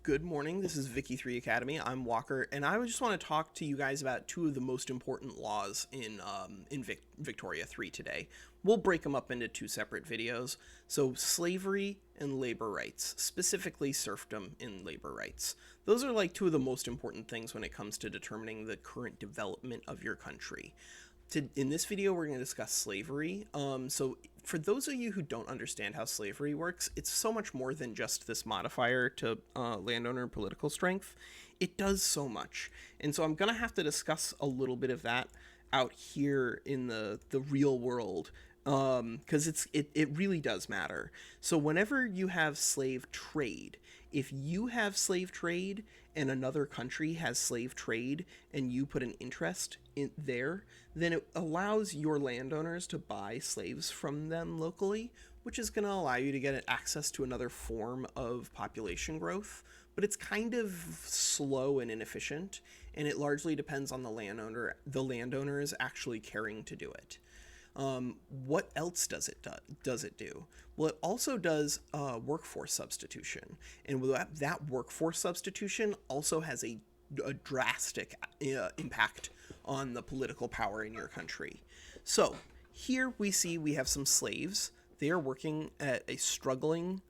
Good morning. This is Vicky 3 Academy. I'm Walker, and I just want to talk to you guys about two of the most important laws in Victoria 3 today. We'll break them up into two separate videos. So, slavery and labor rights, specifically serfdom and labor rights. Those are like two of the most important things when it comes to determining the current development of your country. In this video, we're going to discuss slavery. So for those of you who don't understand how slavery works, it's so much more than just this modifier to landowner political strength. It does so much. And so I'm going to have to discuss a little bit of that out here in the real world, because it really does matter. So whenever you have slave trade, if you have slave trade and another country has slave trade and you put an interest in there, then it allows your landowners to buy slaves from them locally, which is going to allow you to get access to another form of population growth. But it's kind of slow and inefficient, and it largely depends on the landowners actually caring to do it. What else does it do? Well, it also does workforce substitution, and that workforce substitution also has a drastic impact on the political power in your country. So here we have some slaves. They are working at a struggling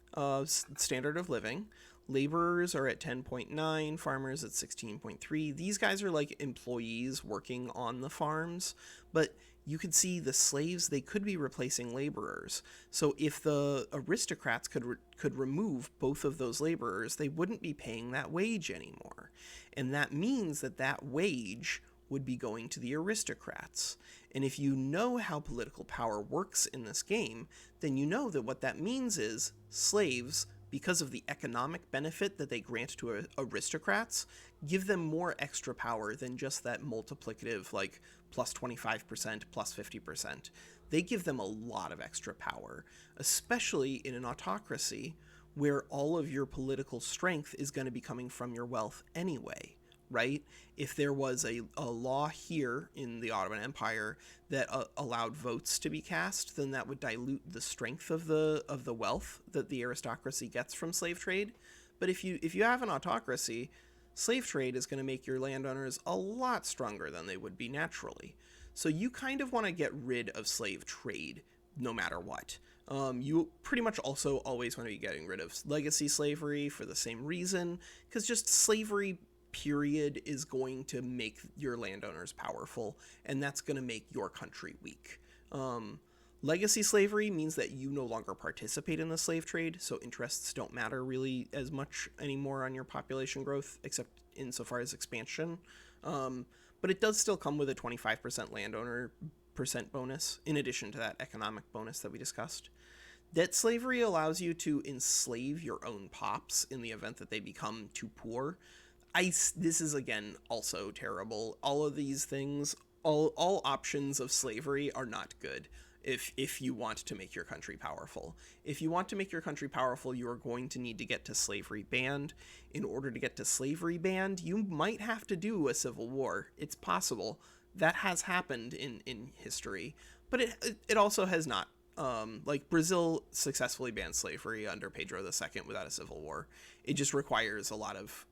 standard of living. Laborers are at 10.9, farmers at 16.3. These guys are like employees working on the farms, but you could see the slaves, they could be replacing laborers. So if the aristocrats could remove both of those laborers, they wouldn't be paying that wage anymore. And that means that wage would be going to the aristocrats. And if you know how political power works in this game, then you know that what that means is slaves, because of the economic benefit that they grant to aristocrats, give them more extra power than just that multiplicative, like plus 25%, plus 50%. They give them a lot of extra power, especially in an autocracy where all of your political strength is going to be coming from your wealth anyway, right? If there was a law here in the Ottoman Empire that allowed votes to be cast, then that would dilute the strength of the wealth that the aristocracy gets from slave trade. But if you have an autocracy, slave trade is going to make your landowners a lot stronger than they would be naturally. So you kind of want to get rid of slave trade no matter what. You pretty much also always want to be getting rid of legacy slavery for the same reason, because just slavery period is going to make your landowners powerful, and that's going to make your country weak. Legacy slavery means that you no longer participate in the slave trade, so interests don't matter really as much anymore on your population growth, except insofar as expansion. But it does still come with a 25% landowner percent bonus, in addition to that economic bonus that we discussed. Debt slavery allows you to enslave your own pops in the event that they become too poor. This is, again, also terrible. All of these things, all options of slavery are not good if you want to make your country powerful. If you want to make your country powerful, you are going to need to get to slavery banned. In order to get to slavery banned, you might have to do a civil war. It's possible. That has happened in history, but it also has not. Like Brazil successfully banned slavery under Pedro II without a civil war. It just requires a lot of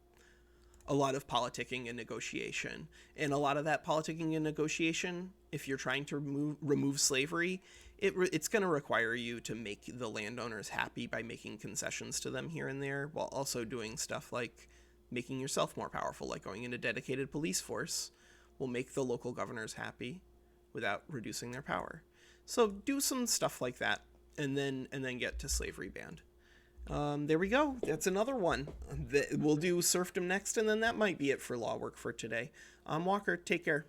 politicking and negotiation. And a lot of that politicking and negotiation, if you're trying to remove slavery, it's going to require you to make the landowners happy by making concessions to them here and there, while also doing stuff like making yourself more powerful, like going into dedicated police force will make the local governors happy without reducing their power. So do some stuff like that, and then get to slavery banned. There we go. That's another one. We'll do serfdom next, and then that might be it for law work for today. I'm Walker. Take care.